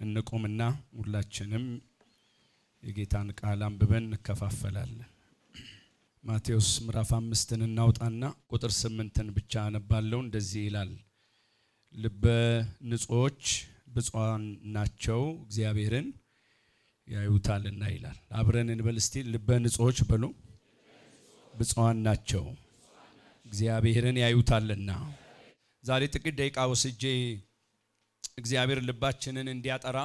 እንቆምና ሁላችንም የጌታን ቃል አንብበን እንከፋፈላለን። ማቴዎስ ምዕራፍ 5 እናውጣና ቁጥር 8 ብቻ አነባለሁ። እንደዚህ ይላል፣ ልበ ንጹዎች ብፁዓን ናቸው እግዚአብሔርን ያዩታልና ይላል። አብረን እንበል እስቲ፣ ልበ ንጹዎች በሉ። ብፁዓን ናቸው እግዚአብሔርን ያዩታልና። ዛሬ ጥቂት ደቂቃ ወስጄ እግዚአብሔር ልባችንን እንዲያጠራ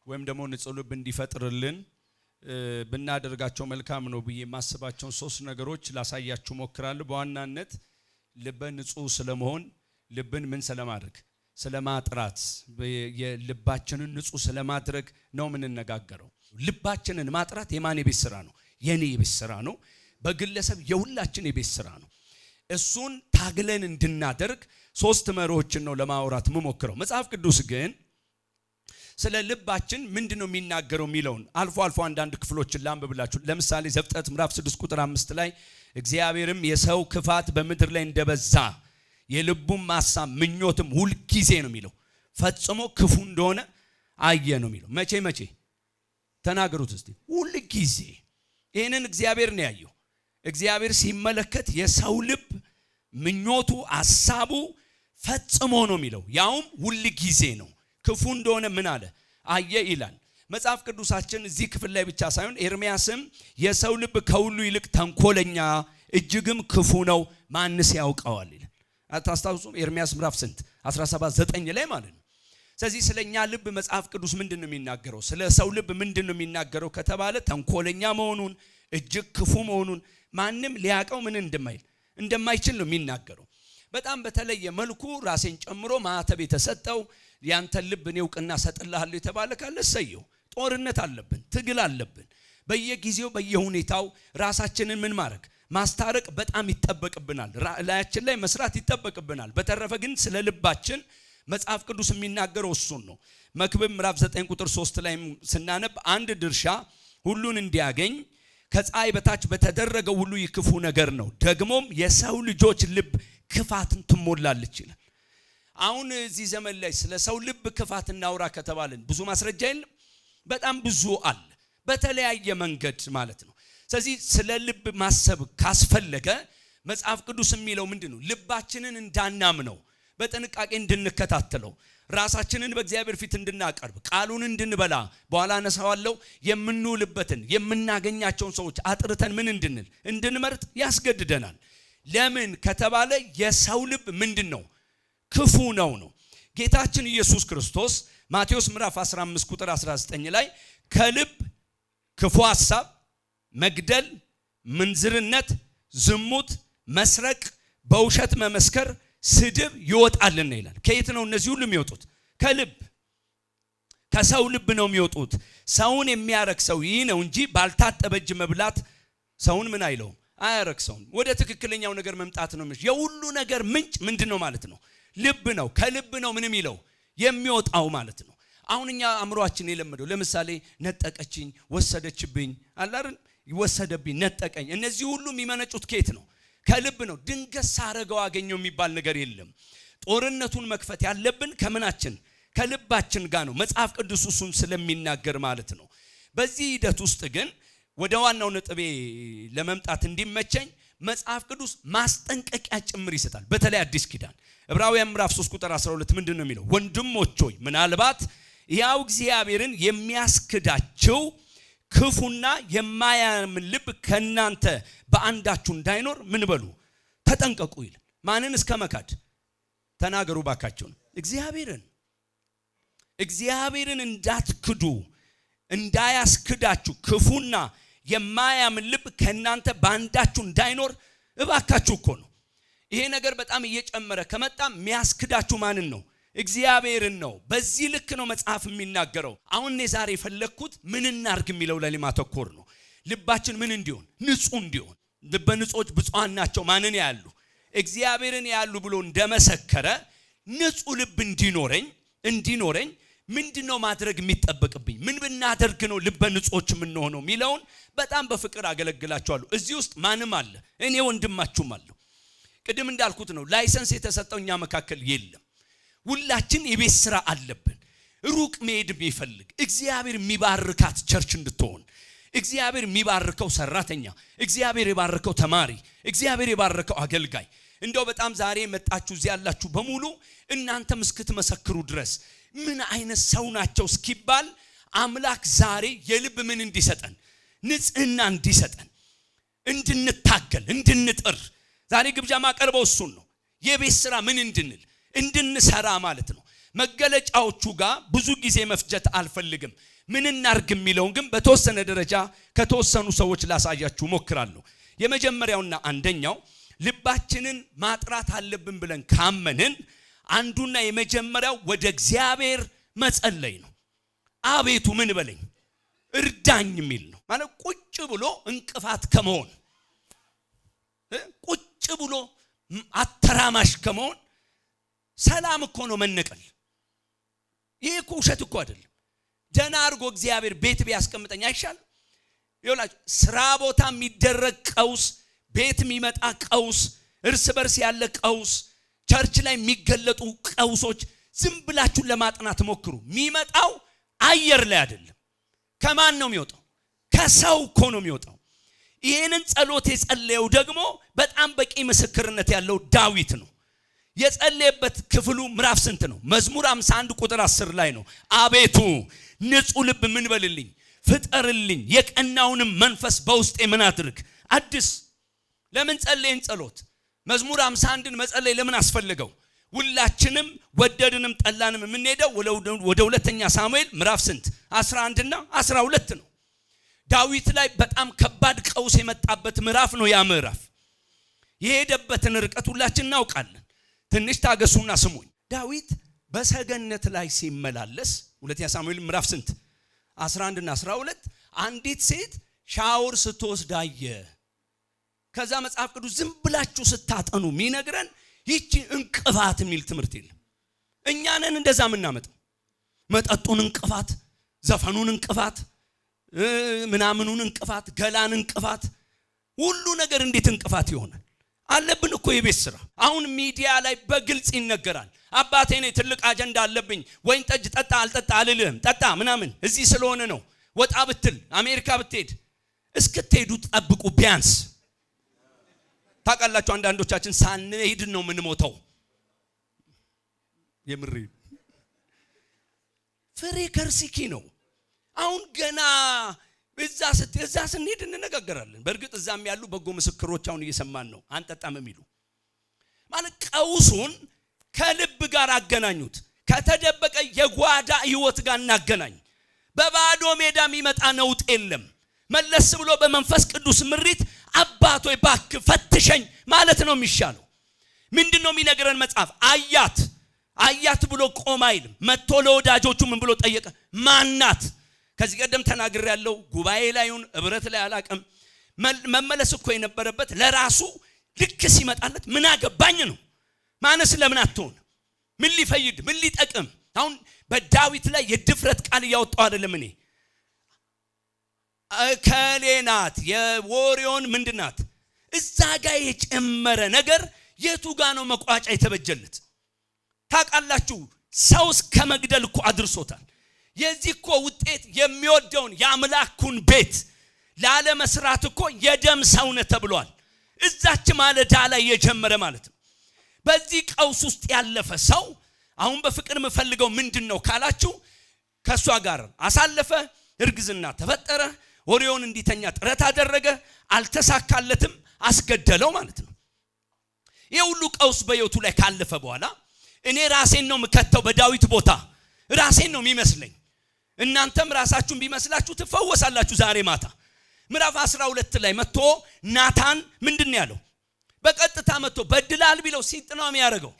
ወይም ደግሞ ንጹህ ልብ እንዲፈጥርልን ብናደርጋቸው መልካም ነው ብዬ የማስባቸውን 3 ነገሮች ላሳያችሁ ሞክራለሁ። በዋናነት ልበ ንጹህ ስለመሆን፣ ልብን ምን ስለማድረግ ስለማጥራት፣ የልባችንን ንጹህ ስለማድረግ ነው የምንነጋገረው። ልባችንን ማጥራት የማን የቤት ስራ ነው? የኔ የቤት ስራ ነው። በግለሰብ የሁላችን የቤት ስራ ነው። እሱን ታግለን እንድናደርግ 3 መርሆችን ነው ለማውራት የምሞክረው። መጽሐፍ ቅዱስ ግን ስለ ልባችን ምንድነው የሚናገረው የሚለውን አልፎ አልፎ አንዳንድ ክፍሎችን ላንብብላችሁ። ለምሳሌ ዘፍጥረት ምዕራፍ 6 ቁጥር 5 ላይ እግዚአብሔርም የሰው ክፋት በምድር ላይ እንደበዛ የልቡም ሐሳብ ምኞትም ሁል ጊዜ ነው የሚለው ፈጽሞ ክፉ እንደሆነ አየ ነው የሚለው። መቼ ተናገሩት እስቲ። ሁል ጊዜ ይሄንን እግዚአብሔር ነው ያየው። እግዚአብሔር ሲመለከት የሰው ልብ ምኞቱ ሐሳቡ ፈጽሞ ነው የሚለው፣ ያውም ሁል ጊዜ ነው። ክፉ እንደሆነ ምን አለ? አየ ይላል መጽሐፍ ቅዱሳችን። እዚህ ክፍል ላይ ብቻ ሳይሆን ኤርምያስም የሰው ልብ ከሁሉ ይልቅ ተንኮለኛ እጅግም ክፉ ነው ማንስ ያውቀዋል ይላል። አታስታውሱም? ኤርምያስ ምዕራፍ 17:9 ላይ ማለት ነው። ስለዚህ ስለኛ ልብ መጽሐፍ ቅዱስ ምንድነው የሚናገረው? ስለ ሰው ልብ ምንድነው የሚናገረው ከተባለ ተንኮለኛ መሆኑን፣ እጅግ ክፉ መሆኑን ማንም ሊያቀው ምን እንደማይችል ነው የሚናገረው። በጣም በተለየ መልኩ ራሴን ጨምሮ ማዕተብ የተሰጠው ያንተን ልብ እኔ እውቅና ሰጥልሃለሁ የተባለ ካለ ሰየው። ጦርነት አለብን፣ ትግል አለብን። በየጊዜው በየሁኔታው ራሳችንን ምን ማድረግ ማስታረቅ በጣም ይጠበቅብናል። ላያችን ላይ መስራት ይጠበቅብናል። በተረፈ ግን ስለ ልባችን መጽሐፍ ቅዱስ የሚናገረው እሱን ነው። መክብብ ምዕራፍ 9 ቁጥር 3 ላይ ስናነብ አንድ ድርሻ ሁሉን እንዲያገኝ ከፀሐይ በታች በተደረገው ሁሉ ይክፉ ነገር ነው፣ ደግሞም የሰው ልጆች ልብ ክፋትን ትሞላለች ይላል። አሁን እዚህ ዘመን ላይ ስለ ሰው ልብ ክፋት እናውራ ከተባለን ብዙ ማስረጃ የለም። በጣም ብዙ አለ፣ በተለያየ መንገድ ማለት ነው። ስለዚህ ስለ ልብ ማሰብ ካስፈለገ መጽሐፍ ቅዱስ የሚለው ምንድነው? ልባችንን እንዳናምነው በጥንቃቄ እንድንከታተለው፣ ራሳችንን በእግዚአብሔር ፊት እንድናቀርብ፣ ቃሉን እንድንበላ፣ በኋላ አነሳዋለሁ የምንውልበትን የምናገኛቸውን ሰዎች አጥርተን ምን እንድንመርጥ ያስገድደናል። ለምን ከተባለ የሰው ልብ ምንድነው? ክፉ ነው። ጌታችን ኢየሱስ ክርስቶስ ማቴዎስ ምዕራፍ 15 ቁጥር 19 ላይ ከልብ ክፉ ሐሳብ፣ መግደል፣ ምንዝርነት፣ ዝሙት፣ መስረቅ፣ በውሸት መመስከር፣ ስድብ ይወጣልና ይላል። ከየት ነው እነዚህ ሁሉ የሚወጡት? ከልብ፣ ከሰው ልብ ነው የሚወጡት። ሰውን የሚያረክሰው ይህ ነው እንጂ ባልታጠበ እጅ መብላት ሰውን ምን አይለውም? አያረክሰውም። ወደ ትክክለኛው ነገር መምጣት ነው። የሁሉ ነገር ምንጭ ምንድነው ማለት ነው? ልብ ነው። ከልብ ነው ምንም ይለው የሚወጣው ማለት ነው። አሁን እኛ አእምሮአችን የለመደው ለምሳሌ ነጠቀችኝ፣ ወሰደችብኝ፣ አላርን ወሰደብኝ፣ ነጠቀኝ። እነዚህ ሁሉ የሚመነጩት ከየት ነው? ከልብ ነው። ድንገት ሳረገው አገኘው የሚባል ነገር የለም። ጦርነቱን መክፈት ያለብን ከምናችን? ከልባችን ጋር ነው። መጽሐፍ ቅዱስ እሱን ስለሚናገር ማለት ነው። በዚህ ሂደት ውስጥ ግን ወደ ዋናው ነጥቤ ለመምጣት እንዲመቸኝ መጽሐፍ ቅዱስ ማስጠንቀቂያ ጭምር ይሰጣል። በተለይ አዲስ ኪዳን ዕብራውያን ምዕራፍ 3 ቁጥር 12 ምንድነው የሚለው? ወንድሞች ሆይ ምናልባት ያው እግዚአብሔርን የሚያስክዳቸው ክፉና የማያምን ልብ ከናንተ በአንዳችሁ እንዳይኖር ምን በሉ ተጠንቀቁ ይላል። ማንን እስከ መካድ? ተናገሩ ባካችሁ። እግዚአብሔርን እንዳትክዱ እንዳያስክዳችሁ ክፉና የማያምን ልብ ከናንተ በአንዳችሁ እንዳይኖር እባካችሁ እኮ ነው። ይሄ ነገር በጣም እየጨመረ ከመጣ የሚያስክዳችሁ ማንን ነው? እግዚአብሔርን ነው። በዚህ ልክ ነው መጽሐፍ የሚናገረው። አሁን እኔ ዛሬ የፈለግኩት ምን እናርግ የሚለው ላይ ማተኮር ነው። ልባችን ምን እንዲሆን? ንጹህ እንዲሆን። ልበ ንጹዎች ብፁዓን ናቸው ማንን ያሉ? እግዚአብሔርን ያሉ ብሎ እንደመሰከረ ንጹህ ልብ እንዲኖረኝ ምንድነው ማድረግ የሚጠበቅብኝ? ምን ብናደርግ ነው ልበ ንጹዎች የምንሆነው የሚለውን በጣም በፍቅር አገለግላችኋለሁ። እዚህ ውስጥ ማንም አለ፣ እኔ ወንድማችሁም አለሁ። ቅድም እንዳልኩት ነው ላይሰንስ የተሰጠው እኛ መካከል የለም። ሁላችን የቤት ስራ አለብን። ሩቅ መሄድ የሚፈልግ እግዚአብሔር የሚባርካት ቸርች እንድትሆን እግዚአብሔር የሚባርከው ሰራተኛ እግዚአብሔር የባረከው ተማሪ እግዚአብሔር የባረከው አገልጋይ እንደው በጣም ዛሬ መጣችሁ እዚህ ያላችሁ በሙሉ እናንተም እስክትመሰክሩ ድረስ ምን አይነት ሰው ናቸው እስኪባል አምላክ ዛሬ የልብ ምን እንዲሰጠን ንጽህና እንዲሰጠን እንድንታገል እንድንጥር ዛሬ ግብዣ ማቀርበው እሱን ነው የቤት ስራ ምን እንድንሰራ ማለት ነው መገለጫዎቹ ጋር ብዙ ጊዜ መፍጀት አልፈልግም ምን እናርግ የሚለውን ግን በተወሰነ ደረጃ ከተወሰኑ ሰዎች ላሳያችሁ ሞክራለሁ የመጀመሪያውና አንደኛው ልባችንን ማጥራት አለብን ብለን ካመንን አንዱና የመጀመሪያው ወደ እግዚአብሔር መጸለይ ነው አቤቱ ምን በለኝ እርዳኝ የሚል ነው ማለት ቁጭ ብሎ እንቅፋት ከመሆን ቁጭ ብሎ አተራማሽ ከመሆን ሰላም እኮ ነው መነቀል ይሄ እኮ ውሸት እኮ አይደለም ደና አርጎ እግዚአብሔር ቤት ቢያስቀምጠኝ አይሻል ይላችሁ ስራ ቦታ የሚደረግ ቀውስ ቤት የሚመጣ ቀውስ እርስ በርስ ያለ ቀውስ ቸርች ላይ የሚገለጡ ቀውሶች ዝም ብላችሁ ለማጥናት ሞክሩ የሚመጣው አየር ላይ አይደለም ከማን ነው የሚወጣው ከሰው እኮ ነው የሚወጣው ይሄንን ጸሎት የጸለየው ደግሞ በጣም በቂ ምስክርነት ያለው ዳዊት ነው የጸለየበት ክፍሉ ምዕራፍ ስንት ነው መዝሙር 51 ቁጥር 10 ላይ ነው አቤቱ ንጹህ ልብ ምን በልልኝ ፍጠርልኝ የቀናውንም መንፈስ በውስጤ ምን አድርግ አድስ ለምን ጸለየን ጸሎት መዝሙር 51ን መጸለይ ለምን አስፈልገው ሁላችንም ወደድንም ጠላንም የምንሄደው ወደ ሁለተኛ ሳሙኤል ምዕራፍ ስንት 11 እና 12 ነው ዳዊት ላይ በጣም ከባድ ቀውስ የመጣበት ምዕራፍ ነው ያ ምዕራፍ የሄደበትን ርቀት ሁላችን እናውቃለን ትንሽ ታገሱና ስሙኝ ዳዊት በሰገነት ላይ ሲመላለስ ሁለተኛ ሳሙኤል ምዕራፍ ስንት 11 እና 12 አንዲት ሴት ሻወር ስትወስድ አየ ከዛ መጽሐፍ ቅዱስ ዝም ብላችሁ ስታጠኑ የሚነግረን ይቺ እንቅፋት የሚል ትምህርት የለም እኛ ነን እንደዛ ምናመጣው መጠጡን እንቅፋት ዘፈኑን እንቅፋት ምናምኑን እንቅፋት ገላን እንቅፋት ሁሉ ነገር እንዴት እንቅፋት ይሆናል አለብን እኮ የቤት ስራ አሁን ሚዲያ ላይ በግልጽ ይነገራል አባቴ ነኝ ትልቅ አጀንዳ አለብኝ ወይን ጠጅ ጠጣ አልጠጣ አልልህም ጠጣ ምናምን እዚህ ስለሆነ ነው ወጣ ብትል አሜሪካ ብትሄድ እስክትሄዱ ጠብቁ ቢያንስ ታውቃላችሁ አንዳንዶቻችን ሳንሄድ ነው ምንሞተው የምሪ ፍሬ ከርሲኪ ነው አሁን ገና እዛ ስንሄድ እንነጋገራለን በእርግጥ እዛም ያሉ በጎ ምስክሮች አሁን እየሰማን ነው አንጠጣም የሚሉ ማለት ቀውሱን ከልብ ጋር አገናኙት ከተደበቀ የጓዳ ህይወት ጋር እናገናኝ በባዶ ሜዳ የሚመጣ ነውጥ የለም መለስ ብሎ በመንፈስ ቅዱስ ምሪት አባቶ ባክ ፈትሸኝ ማለት ነው የሚሻለው ምንድነው የሚነግረን መጽሐፍ አያት ብሎ ቆም አይልም መጥቶ ለወዳጆቹ ምን ብሎ ጠየቀ ማናት ከዚህ ቀደም ተናግሬ ያለው ጉባኤ ላይውን እብረት ላይ አላቀም መመለስ እኮ የነበረበት ለራሱ ልክ ሲመጣለት ምን አገባኝ ነው ማነስ ለምን አትሆን ምን ሊፈይድ ምን ሊጠቅም አሁን በዳዊት ላይ የድፍረት ቃል ያወጣው አይደለም እኔ ከሌናት የወሪዮን ምንድናት እዛ ጋር የጨመረ ነገር የቱ ጋር ነው መቋጫ የተበጀለት ታውቃላችሁ ሰውስ ከመግደል እኮ አድርሶታል የዚህ እኮ ውጤት የሚወደውን ያምላኩን ቤት ላለ መስራት እኮ የደም ሰውነ ተብሏል እዛች ማለዳ ላይ የጀመረ ማለት ነው በዚህ ቀውስ ውስጥ ያለፈ ሰው አሁን በፍቅር መፈልገው ምንድነው ካላችሁ ከሷ ጋር አሳለፈ እርግዝና ተፈጠረ ወሪዮን እንዲተኛ ጥረት አደረገ አልተሳካለትም አስገደለው ማለት ነው የሁሉ ቀውስ በህይወቱ ላይ ካለፈ በኋላ እኔ ራሴን ነው መከተው በዳዊት ቦታ ራሴን ነው የሚመስለኝ እናንተም ራሳችሁን ቢመስላችሁ ትፈወሳላችሁ ዛሬ ማታ ምዕራፍ 12 ላይ መጥቶ ናታን ምንድነው ያለው በቀጥታ መጥቶ በድላል ቢለው ሲጥናው የሚያደርገው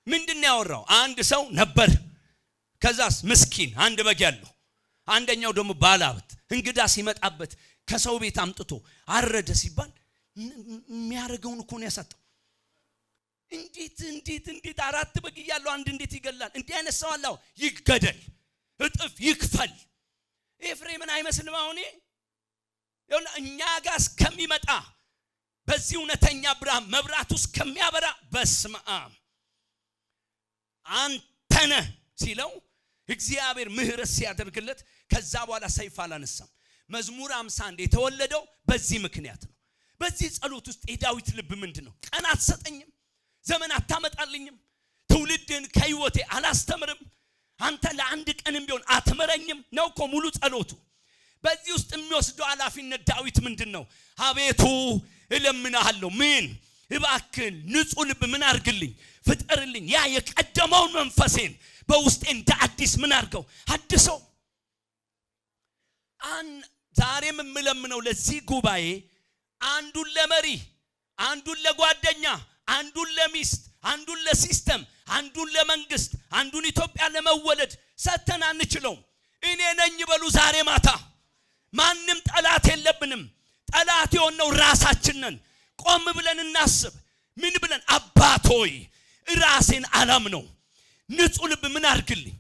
ምንድነው ያወራው አንድ ሰው ነበር ከዛስ ምስኪን አንድ በግ ያለው አንደኛው ደግሞ ባለሀብት እንግዳ ሲመጣበት ከሰው ቤት አምጥቶ አረደ ሲባል የሚያደርገውን እኮ ነው ያሳጣው እንዴት አራት በግ ያለው አንድ እንዴት ይገላል እንዲህ አይነት ሰው አለው ይገደል እጥፍ ይክፈል ኤፍሬምን አይመስልም አሁን ይሁን እኛ ጋር እስከሚመጣ በዚህ እውነተኛ ብርሃን መብራቱ እስከሚያበራ በስመ አብ አንተነ ሲለው እግዚአብሔር ምህረት ሲያደርግለት ከዛ በኋላ ሰይፍ አላነሳም። መዝሙር 51 የተወለደው በዚህ ምክንያት ነው። በዚህ ጸሎት ውስጥ የዳዊት ልብ ምንድነው? ቀን አትሰጠኝም፣ ዘመን አታመጣልኝም፣ ትውልድን ከህይወቴ አላስተምርም፣ አንተ ለአንድ ቀንም ቢሆን አትመረኝም ነው እኮ ሙሉ ጸሎቱ። በዚህ ውስጥ የሚወስደው ኃላፊነት ዳዊት ምንድነው? አቤቱ እለምናለሁ፣ ምን እባክህን ንጹህ ልብ ምን አርግልኝ ፍጠርልኝ፣ ያ የቀደመውን መንፈሴን በውስጤ እንደ አዲስ ምን አርገው አድሰው። ዛሬም የምለምነው ለዚህ ጉባኤ አንዱን ለመሪ፣ አንዱን ለጓደኛ፣ አንዱን ለሚስት፣ አንዱን ለሲስተም፣ አንዱን ለመንግስት፣ አንዱን ኢትዮጵያ ለመወለድ ሰተን አንችለውም። እኔ ነኝ በሉ ዛሬ ማታ። ማንም ጠላት የለብንም። ጠላት የሆነው ራሳችን ነን። ቆም ብለን እናስብ። ምን ብለን? አባቶይ ራሴን አላም ነው ንጹህ ልብ ምን አርግልኝ።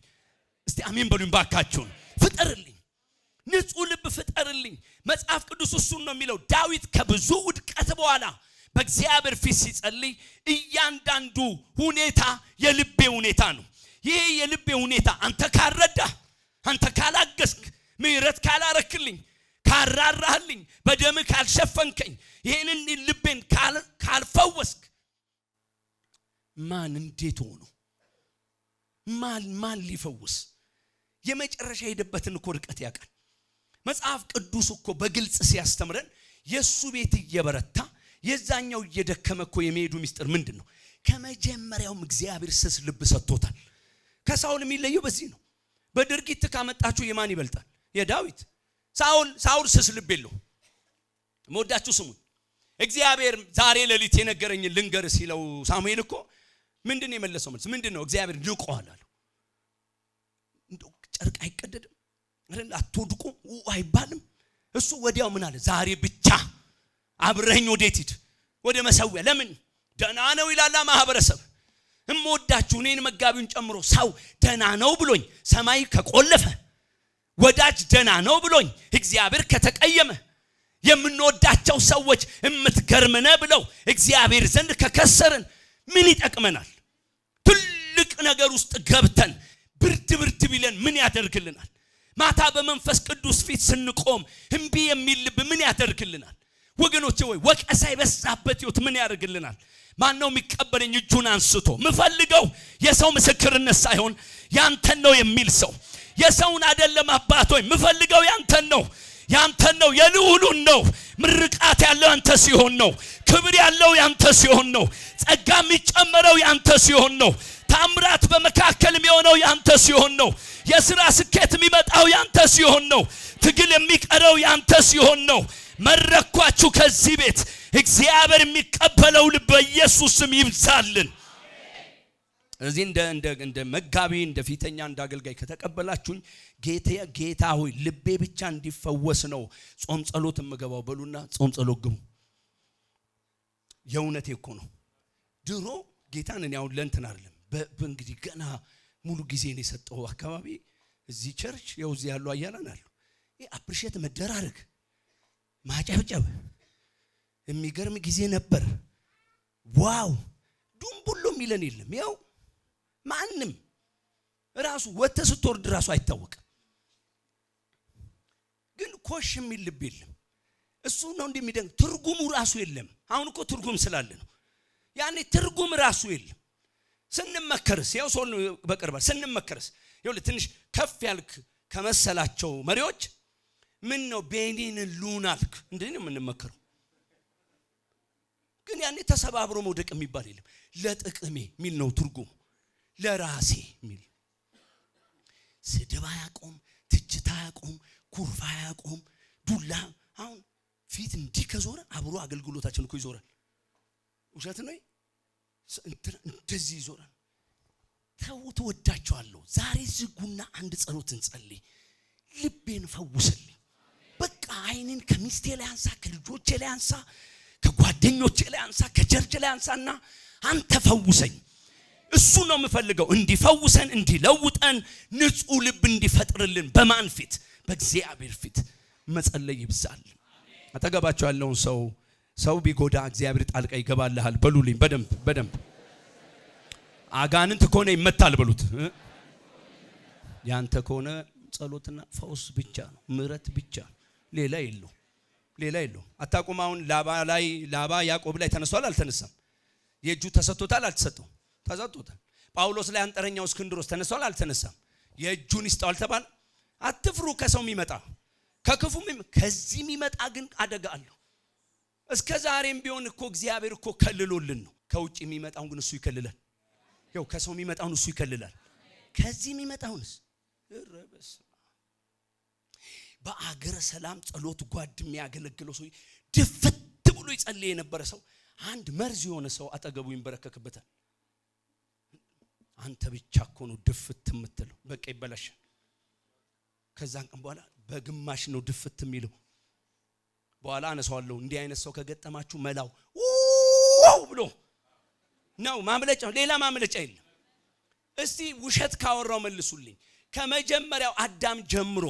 እስቲ አሜን በሉኝ ባካችሁን። ፍጠርልኝ፣ ንጹህ ልብ ፍጠርልኝ። መጽሐፍ ቅዱስ እሱን ነው የሚለው። ዳዊት ከብዙ ውድቀት በኋላ በእግዚአብሔር ፊት ሲጸልይ እያንዳንዱ ሁኔታ የልቤ ሁኔታ ነው። ይሄ የልቤ ሁኔታ አንተ ካልረዳ፣ አንተ ካላገስክ፣ ምህረት ካላረክልኝ፣ ካራራህልኝ፣ በደም ካልሸፈንከኝ፣ ይሄንን ልቤን ካልፈወስክ ማን እንዴት ሆኖ ማን ሊፈውስ? የመጨረሻ ሄደበትን እኮ ርቀት ያውቃል። መጽሐፍ ቅዱስ እኮ በግልጽ ሲያስተምረን የሱ ቤት እየበረታ የዛኛው እየደከመ እኮ የሚሄዱ ሚስጥር ምንድነው? ከመጀመሪያውም እግዚአብሔር ስስ ልብ ሰጥቶታል። ከሳውል የሚለየው በዚህ ነው። በድርጊት ካመጣችሁ የማን ይበልጣል? የዳዊት። ሳውል ስስ ልብ የለው። መወዳችሁ ስሙን። እግዚአብሔር ዛሬ ሌሊት የነገረኝ ልንገር ሲለው ሳሙኤል እኮ ምንድነው የመለሰው መልስ? ምንድነው? እግዚአብሔር ንቆሃል አለው። እንደው ጨርቅ አይቀደድም አይደል? አትወድቁ አይባልም። እሱ ወዲያው ምን አለ? ዛሬ ብቻ አብረኝ ወዴት ሂድ? ወደ መሰዊያ። ለምን? ደና ነው ይላል ማህበረሰብ። እምወዳችሁ እኔን መጋቢውን ጨምሮ ሰው ደና ነው ብሎኝ ሰማይ ከቆለፈ፣ ወዳጅ ደና ነው ብሎኝ እግዚአብሔር ከተቀየመ፣ የምንወዳቸው ሰዎች እምትገርመነ ብለው እግዚአብሔር ዘንድ ከከሰርን ምን ይጠቅመናል? ትልቅ ነገር ውስጥ ገብተን ብርድ ቢለን ምን ያደርግልናል? ማታ በመንፈስ ቅዱስ ፊት ስንቆም እምቢ የሚል ልብ ምን ያደርግልናል? ወገኖቼ ወይ ወቀሳ የበዛበት ህይወት ምን ያደርግልናል? ማን ነው የሚቀበለኝ? እጁን አንስቶ ምፈልገው የሰው ምስክርነት ሳይሆን ያንተን ነው የሚል ሰው። የሰውን አይደለም አባቶይ ምፈልገው ያንተን ነው፣ ያንተን ነው፣ የልዑሉን ነው። ምርቃት ያለው ያንተ ሲሆን ነው። ክብር ያለው ያንተ ሲሆን ነው። ጸጋ የሚጨመረው ያንተ ሲሆን ነው። ታምራት በመካከል የሚሆነው ያንተ ሲሆን ነው። የሥራ ስኬት የሚመጣው ያንተ ሲሆን ነው። ትግል የሚቀረው ያንተ ሲሆን ነው። መረኳችሁ ከዚህ ቤት እግዚአብሔር የሚቀበለው ልብ በኢየሱስ ስም ይብዛልን። እዚህ እንደ መጋቢ እንደ ፊተኛ እንደ አገልጋይ ከተቀበላችሁኝ ጌታ ሆይ ልቤ ብቻ እንዲፈወስ ነው ጾም ጸሎት የምገባው በሉና ጾም ጸሎት ግቡ። የእውነቴ እኮ ነው። ድሮ ጌታን እኔ አሁን ለእንትን አይደለም በእንግዲህ ገና ሙሉ ጊዜ ነው የሰጠው አካባቢ እዚህ ቸርች ያው እዚህ ያሉ አያላን አሉ። ይሄ አፕሪሼት መደራረግ ማጨብጨብ የሚገርም ጊዜ ነበር። ዋው ዱምቡሎ ሚለን የለም። ያው ማንንም ራሱ ወጥተህ ስትወርድ ራሱ አይታወቅም። ግን ኮሽ የሚል ልብ የለም። እሱ ነው እንደሚደንቅ ትርጉሙ ራሱ የለም። አሁን እኮ ትርጉም ስላለ ነው። ያኔ ትርጉም ራሱ የለም። ስንመከርስ ያው ሰው በቅርባ ስንመከርስ ይኸውልህ ትንሽ ከፍ ያልክ ከመሰላቸው መሪዎች ምን ነው ቤኒን ሉናልክ እንዴ ነው የምንመከረው። ግን ያኔ ተሰባብሮ መውደቅ የሚባል የለም። ለጥቅሜ ሚል ነው ትርጉሙ። ለራሴ ሚል ስድባ ያቆም፣ ትችታ ያቆም፣ ኩርፋ ያቆም፣ ዱላ አሁን ፊት እንዲህ ከዞረ አብሮ አገልግሎታችን እኮ ይዞራል። ውሸት ነው እንደዚህ ይዞራል። ተወዳቸዋለሁ። ዛሬ ዝጉና አንድ ጸሎት እንጸልይ። ልቤን ፈውስልኝ። በቃ አይኔን ከሚስቴ ላይ አንሳ፣ ከልጆቼ ላይ አንሳ፣ ከጓደኞቼ ላይ አንሳ፣ ከቸርች ላይ አንሳና አንተ ፈውሰኝ። እሱ ነው የምፈልገው። እንዲፈውሰን፣ እንዲለውጠን፣ ንጹህ ልብ እንዲፈጥርልን በማን ፊት? በእግዚአብሔር ፊት መጸለይ ይብዛል። አጠገባቸው ያለውን ሰው ቢጎዳ እግዚአብሔር ጣልቃ ይገባልሃል በሉልኝ። በደንብ አጋንንት ከሆነ ይመታል በሉት። ያንተ ከሆነ ጸሎትና ፈውስ ብቻ ነው፣ ምሕረት ብቻ ነው፣ ሌላ የለው። አታውቁም? አሁን ላባ ያዕቆብ ላይ ተነስቷል አልተነሳም? የእጁ ተሰጥቶታል አልተሰጠው? ተሰጥቶታል። ጳውሎስ ላይ አንጥረኛው እስክንድሮስ ተነስቷል አልተነሳም? የእጁን ይስጠው አልተባለ? አትፍሩ ከሰው የሚመጣ ከክፉም ከዚህ የሚመጣ ግን አደጋ አለው። እስከ ዛሬም ቢሆን እኮ እግዚአብሔር እኮ ከልሎልን ነው። ከውጭ የሚመጣውን ግን እሱ ይከልላል። ያው ከሰው የሚመጣውን እሱ ይከልላል። ከዚህ የሚመጣውንስ ረበስ በአገረ ሰላም ጸሎት ጓድ የሚያገለግለው ሰው ድፍት ብሎ ይጸልይ የነበረ ሰው አንድ መርዝ የሆነ ሰው አጠገቡ ይንበረከክበታል። አንተ ብቻ እኮ ነው ድፍት የምትለው፣ በቃ ይበላሻል። ከዛን ቀን በኋላ በግማሽ ነው ድፍት የሚለው። በኋላ አነሳዋለሁ። እንዲህ አይነት ሰው ከገጠማችሁ መላው ዋው ብሎ ነው ማምለጫ፣ ሌላ ማምለጫ የለም። እስቲ ውሸት ካወራው መልሱልኝ። ከመጀመሪያው አዳም ጀምሮ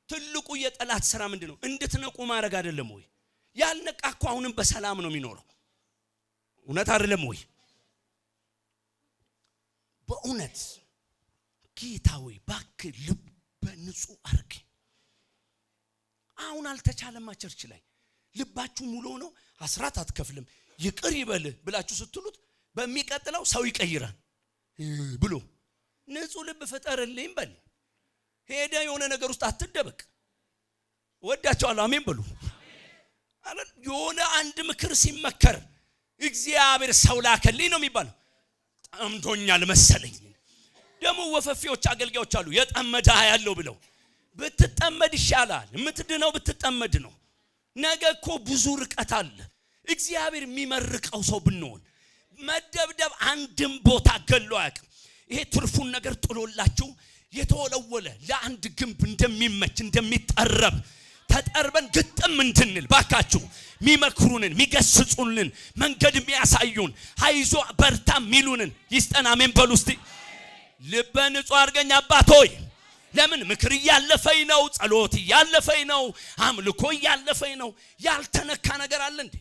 ትልቁ የጠላት ስራ ምንድነው? እንድትነቁ ማድረግ አይደለም ወይ? ያልነቃ እኮ አሁንም በሰላም ነው የሚኖረው። እውነት አይደለም ወይ? በእውነት ጌታ ሆይ እባክህ ልበ ንጹህ አርግ። አሁን አልተቻለማ ቸርች ላይ ልባችሁ ሙሉ ነው፣ አስራት አትከፍልም፣ ይቅር ይበል ብላችሁ ስትሉት በሚቀጥለው ሰው ይቀይራል ብሎ ንጹህ ልብ ፍጠርልኝ በል። ሄደ የሆነ ነገር ውስጥ አትደበቅ። ወዳቸዋለሁ አሜን በሉ። አለን የሆነ አንድ ምክር ሲመከር እግዚአብሔር ሰው ላከልኝ ነው የሚባለው። ጠምዶኛል መሰለኝ። ደግሞ ወፈፊዎች አገልጋዮች አሉ የጠመዳ ያለው ብለው። ብትጠመድ ይሻላል፣ የምትድነው ብትጠመድ ነው። ነገ እኮ ብዙ ርቀት አለ። እግዚአብሔር የሚመርቀው ሰው ብንሆን መደብደብ አንድም ቦታ ገሎ አያውቅም። ይሄ ትርፉን ነገር ጥሎላችሁ የተወለወለ ለአንድ ግንብ እንደሚመች እንደሚጠረብ ተጠርበን ግጥም እንድንል ባካችሁ ሚመክሩንን ሚገስጹልን መንገድ የሚያሳዩን አይዞ በርታ ሚሉንን ይስጠን። አሜን በሉ እስቲ። ልበ ንጹህ አድርገኝ አባት ሆይ። ለምን ምክር እያለፈኝ ነው፣ ጸሎት እያለፈኝ ነው፣ አምልኮ እያለፈኝ ነው። ያልተነካ ነገር አለ እንዴ?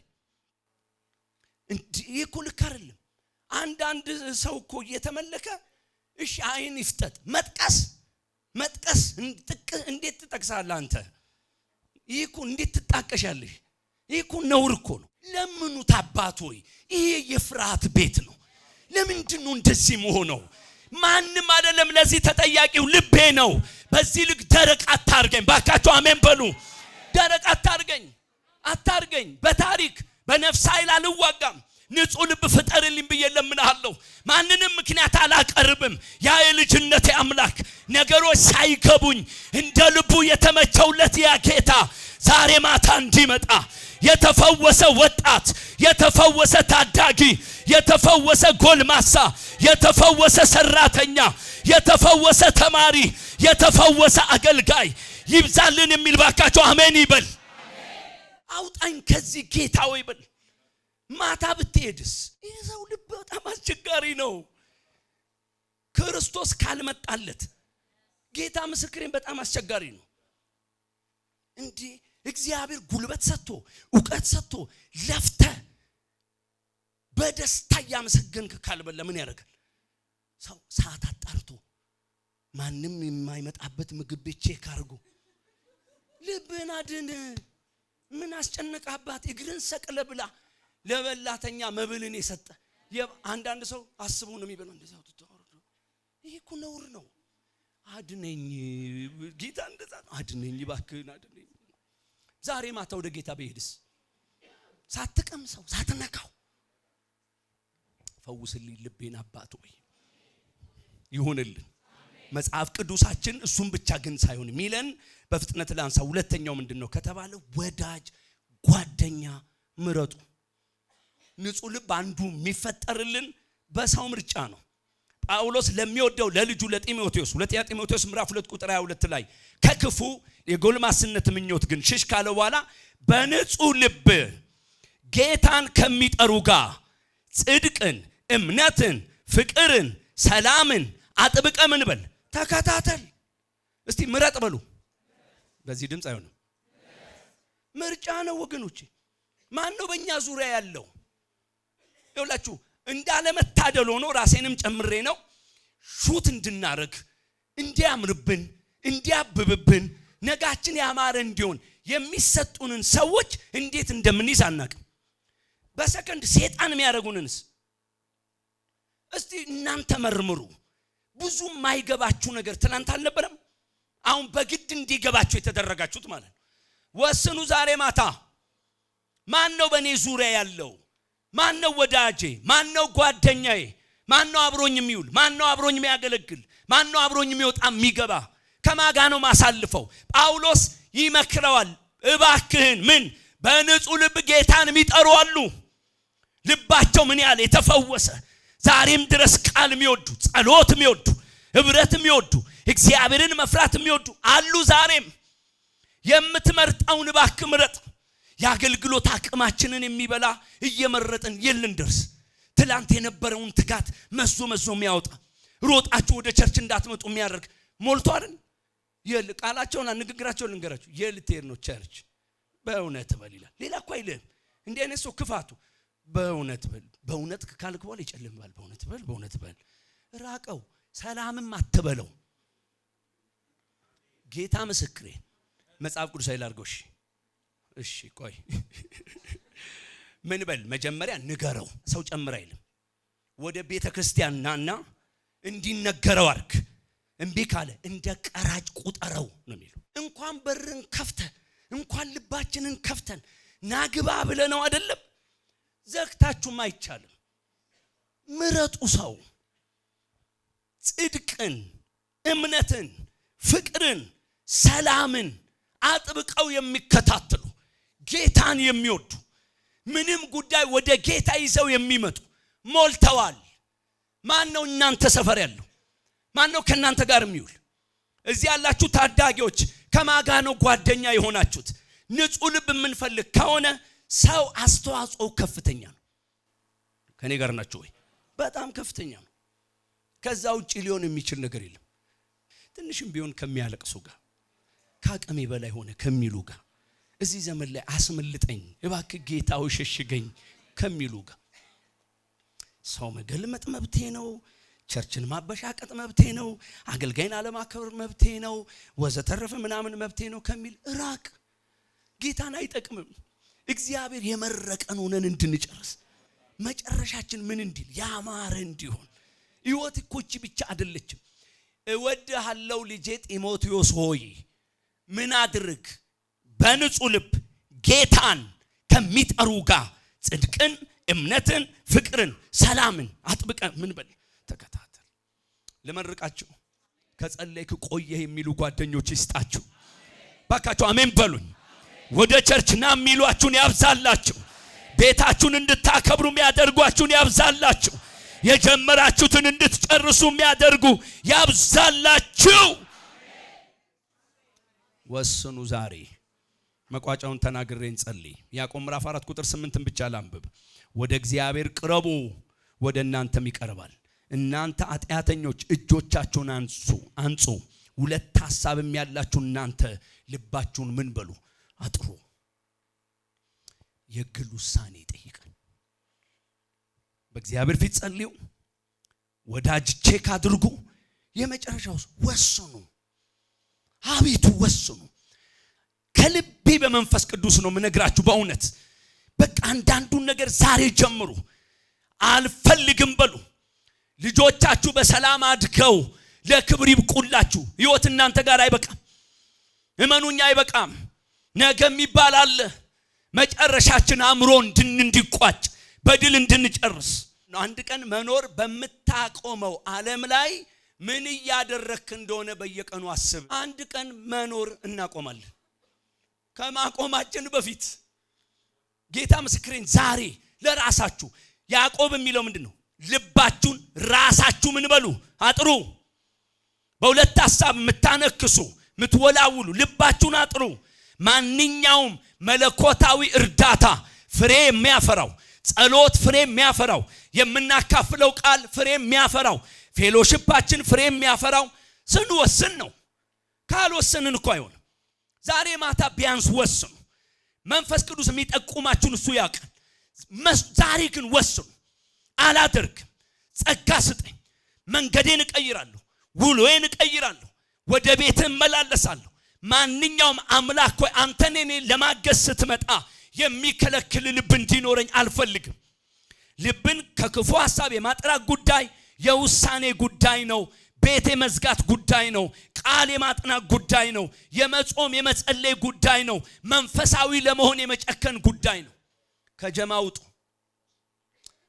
እንዲህ እኮ ልክ አይደለም። አንዳንድ ሰው እኮ እየተመለከ እሺ አይን ይፍጠጥ መጥቀስ እንዴት ትጠቅሳለህ አንተ? ይሄ እኮ እንዴት ትጣቀሻለሽ? ይሄ እኮ ነውር እኮ ነው። ለምኑት አባት ሆይ። ይሄ የፍርሃት ቤት ነው። ለምንድን ነው እንደዚህ መሆነው? ማንም አይደለም ለዚህ ተጠያቂው ልቤ ነው። በዚህ ልክ ደረቅ አታርገኝ ባካችሁ። አሜን በሉ። ደረቅ አታርገኝ። በታሪክ በነፍስ ኃይል አልዋጋም። ንጹህ ልብ ፍጠርልኝ ብዬ ለምንሃለሁ። ማንንም ምክንያት አላቀርብም። ያ የልጅነቴ አምላክ ነገሮች ሳይገቡኝ እንደ ልቡ የተመቸውለት ያ ጌታ ዛሬ ማታ እንዲመጣ የተፈወሰ ወጣት፣ የተፈወሰ ታዳጊ፣ የተፈወሰ ጎልማሳ፣ የተፈወሰ ሰራተኛ፣ የተፈወሰ ተማሪ፣ የተፈወሰ አገልጋይ ይብዛልን የሚል ባካቸው አሜን ይበል። አውጣኝ ከዚህ ጌታ ወይ በል። ማታ ብትሄድስ ይሄው ልብ በጣም አስቸጋሪ ነው። ክርስቶስ ካልመጣለት ጌታ ምስክሬን በጣም አስቸጋሪ ነው። እንዴ እግዚአብሔር ጉልበት ሰጥቶ ዕውቀት ሰጥቶ ለፍተ በደስታ ያመሰገንክ ካልበለ ምን ያደርጋል? ሰው ሰዓት አጣርቶ ማንም የማይመጣበት ምግብ ቤት ቼክ አድርጎ ልብን አድን። ምን አስጨነቃባት? እግርን ሰቅለ ብላ ለበላተኛ መብልን የሰጠ አንዳንድ ሰው አስቡ ነው የሚበለው። እንደዛው ተወርዶ ይሄ እኮ ነውር ነው። አድነኝ ጌታ እንደዛ ነው። አድነኝ እባክህን አድነኝ። ዛሬ ማታ ወደ ጌታ በሄድስ ሳትቀምሰው ሳትነካው ፈውስልኝ ልቤን አባት ሆይ ይሁንልን። መጽሐፍ ቅዱሳችን እሱም ብቻ ግን ሳይሆን ሚለን በፍጥነት ላንሳ። ሁለተኛው ምንድነው ከተባለ ወዳጅ ጓደኛ ምረጡ። ንጹህ ልብ አንዱ የሚፈጠርልን በሰው ምርጫ ነው። ጳውሎስ ለሚወደው ለልጁ ለጢሞቴዎስ ሁለተኛ ጢሞቴዎስ ምዕራፍ 2 ቁጥር 22 ላይ ከክፉ የጎልማስነት ምኞት ግን ሽሽ ካለ በኋላ በንጹህ ልብ ጌታን ከሚጠሩ ጋር ጽድቅን፣ እምነትን፣ ፍቅርን፣ ሰላምን አጥብቀ ምን በል ተከታተል። እስቲ ምረጥ በሉ። በዚህ ድምጽ አይሆንም። ምርጫ ነው ወገኖቼ። ማን ነው በእኛ ዙሪያ ያለው? ይኸውላችሁ እንዳለ መታደል ሆኖ ራሴንም ጨምሬ ነው ሹት እንድናረግ እንዲያምርብን እንዲያብብብን ነጋችን ያማረ እንዲሆን የሚሰጡንን ሰዎች እንዴት እንደምንይዝ አናውቅም። በሰከንድ ሰይጣን የሚያደርጉንንስ እስቲ እናንተ መርምሩ። ብዙ ማይገባችሁ ነገር ትናንት አልነበረም? አሁን በግድ እንዲገባችሁ የተደረጋችሁት ማለት ነው። ወስኑ ዛሬ ማታ። ማን ነው በኔ ዙሪያ ያለው? ማን ነው ወዳጄ? ማን ነው ጓደኛዬ? ማን ነው አብሮኝ የሚውል? ማን ነው አብሮኝ የሚያገለግል? ማን ነው አብሮኝ የሚወጣ የሚገባ? ከማጋ ነው ማሳልፈው? ጳውሎስ ይመክረዋል። እባክህን ምን በንጹህ ልብ ጌታን የሚጠሩ አሉ። ልባቸው ምን ያለ የተፈወሰ ዛሬም ድረስ ቃል የሚወዱ ጸሎት የሚወዱ ህብረት የሚወዱ እግዚአብሔርን መፍራት የሚወዱ አሉ። ዛሬም የምትመርጣውን እባክህ ምረጥ። የአገልግሎት አቅማችንን የሚበላ እየመረጥን የልንደርስ። ትላንት የነበረውን ትጋት መዞ የሚያወጣ ሮጣችሁ ወደ ቸርች እንዳትመጡ የሚያደርግ ሞልቶ አይደል? ቃላቸውና ንግግራቸው ልንገራችሁ። የልትሄድ ነው ቸርች በእውነት በል ይላል። ሌላ እኮ አይልም። እንዲህ አይነት ሰው ክፋቱ በእውነት በል። በእውነት ካልክ በኋላ ይጨልማል። በእውነት በል ራቀው። ሰላምም አትበለው። ጌታ ምስክሬ መጽሐፍ ቅዱስ አይላርገው። እሺ ቆይ ምን በል መጀመሪያ ንገረው። ሰው ጨምር አይልም። ወደ ቤተ ክርስቲያን ናና እንዲነገረው አርክ። እምቢ ካለ እንደ ቀራጭ ቁጠረው ነው የሚለው። እንኳን በርን ከፍተን እንኳን ልባችንን ከፍተን ናግባ ብለ ነው አይደለም። ዘግታችሁም አይቻልም። ምረጡ። ሰው ጽድቅን፣ እምነትን፣ ፍቅርን፣ ሰላምን አጥብቀው የሚከታተሉ ጌታን የሚወዱ ምንም ጉዳይ ወደ ጌታ ይዘው የሚመጡ ሞልተዋል። ማን ነው እናንተ ሰፈር ያለው? ማን ነው ከናንተ ጋር የሚውል? እዚህ ያላችሁ ታዳጊዎች ከማጋ ነው ጓደኛ የሆናችሁት? ንጹህ ልብ የምንፈልግ ከሆነ ሰው አስተዋጽኦ ከፍተኛ ነው። ከኔ ጋር ናችሁ ወይ? በጣም ከፍተኛ ነው። ከዛ ውጪ ሊሆን የሚችል ነገር የለም። ትንሽም ቢሆን ከሚያለቅሱ ጋር ካቅሜ በላይ ሆነ ከሚሉ ጋር እዚህ ዘመን ላይ አስመልጠኝ እባክህ ጌታው ሸሽገኝ ከሚሉ ጋር ሰው መገልመጥ መብቴ ነው፣ ቸርችን ማበሻቀጥ መብቴ ነው፣ አገልጋይን አለማከብር መብቴ ነው፣ ወዘተረፈ ምናምን መብቴ ነው ከሚል ራቅ። ጌታን አይጠቅምም። እግዚአብሔር የመረቀን ሆነን እንድንጨርስ መጨረሻችን ምን እንዲል ያማረ እንዲሆን። ሕይወት እኮ እቺ ብቻ አይደለችም። እወድሃለሁ ልጄ ጢሞቴዎስ ሆይ ምን አድርግ? በንጹህ ልብ ጌታን ከሚጠሩ ጋር ጽድቅን፣ እምነትን፣ ፍቅርን፣ ሰላምን አጥብቀ ምን በል ተከታተል። ለመርቃችሁ ከጸለይክ ቆየህ የሚሉ ጓደኞች ይስጣችሁ ባካችሁ። አሜን በሉኝ። ወደ ቸርች ና የሚሏችሁን ያብዛላችሁ። ቤታችሁን እንድታከብሩ የሚያደርጓችሁን ያብዛላችሁ። የጀመራችሁትን እንድትጨርሱ የሚያደርጉ ያብዛላችሁ። ወስኑ ዛሬ። መቋጫውን ተናግሬን ጸልይ። ያዕቆብ ምዕራፍ 4 ቁጥር 8 ብቻ ላንብብ። ወደ እግዚአብሔር ቅረቡ ወደ እናንተም ይቀርባል። እናንተ ኃጢአተኞች እጆቻችሁን አንጹ። ሁለት ሐሳብም ያላችሁ እናንተ ልባችሁን ምን በሉ አጥሩ። የግል ውሳኔ ይጠይቃል። በእግዚአብሔር ፊት ጸልዩ። ወዳጅ ቼክ አድርጉ። የመጨረሻው ወስኑ። አቤቱ ወስኑ። ከልቤ በመንፈስ ቅዱስ ነው ምነግራችሁ። በእውነት በቃ አንዳንዱን ነገር ዛሬ ጀምሩ። አልፈልግም በሉ። ልጆቻችሁ በሰላም አድገው ለክብር ይብቁላችሁ። ሕይወት እናንተ ጋር አይበቃም። እመኑኛ አይበቃም። ነገ የሚባል አለ። መጨረሻችን አምሮ እንድንቋጭ በድል እንድንጨርስ። አንድ ቀን መኖር በምታቆመው ዓለም ላይ ምን እያደረክ እንደሆነ በየቀኑ አስብ። አንድ ቀን መኖር እናቆማለን። ከማቆማችን በፊት ጌታ ምስክሬን ዛሬ ለራሳችሁ ያዕቆብ የሚለው ምንድነው? ልባችሁን ራሳችሁ ምን በሉ አጥሩ። በሁለት ሐሳብ የምታነክሱ የምትወላውሉ ልባችሁን አጥሩ። ማንኛውም መለኮታዊ እርዳታ ፍሬ የሚያፈራው፣ ጸሎት ፍሬ የሚያፈራው፣ የምናካፍለው ቃል ፍሬ የሚያፈራው፣ ፌሎሺፓችን ፍሬ የሚያፈራው ስንወስን ነው። ካልወሰንን እኮ አይሆንም። ዛሬ ማታ ቢያንስ ወስኑ። መንፈስ ቅዱስ የሚጠቁማችሁን እሱ ያውቃል። ዛሬ ግን ወስኑ። አላደርግም፣ ጸጋ ስጠኝ፣ መንገዴን እቀይራለሁ፣ ውሎዬን እቀይራለሁ፣ ወደ ቤት እመላለሳለሁ። ማንኛውም አምላክ ሆይ አንተን እኔ ለማገዝ ስትመጣ የሚከለክል ልብ እንዲኖረኝ አልፈልግም። ልብን ከክፉ ሐሳብ የማጥራት ጉዳይ የውሳኔ ጉዳይ ነው። ቤት የመዝጋት ጉዳይ ነው። ቃል የማጥናት ጉዳይ ነው። የመጾም የመጸለይ ጉዳይ ነው። መንፈሳዊ ለመሆን የመጨከን ጉዳይ ነው። ከጀማ ውጡ፣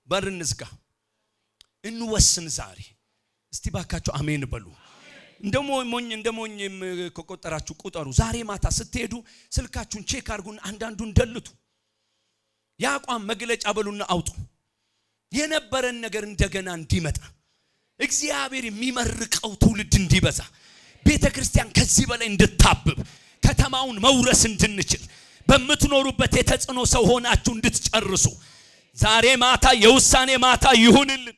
በር እንዝጋ፣ እንወስን ዛሬ። እስቲ ባካችሁ አሜን በሉ። እንደሞኝ ከቆጠራችሁ ቁጠሩ። ዛሬ ማታ ስትሄዱ ስልካችሁን ቼክ አድርጉና አንዳንዱን ደልቱ። ያቋም መግለጫ በሉና አውጡ። የነበረን ነገር እንደገና እንዲመጣ እግዚአብሔር የሚመርቀው ትውልድ እንዲበዛ ቤተክርስቲያን ከዚህ በላይ እንድታብብ ከተማውን መውረስ እንድንችል በመትኖሩበት የተጽኖ ሰው ሆናችሁ እንድትጨርሱ ዛሬ ማታ የውሳኔ ማታ ይሁንልን።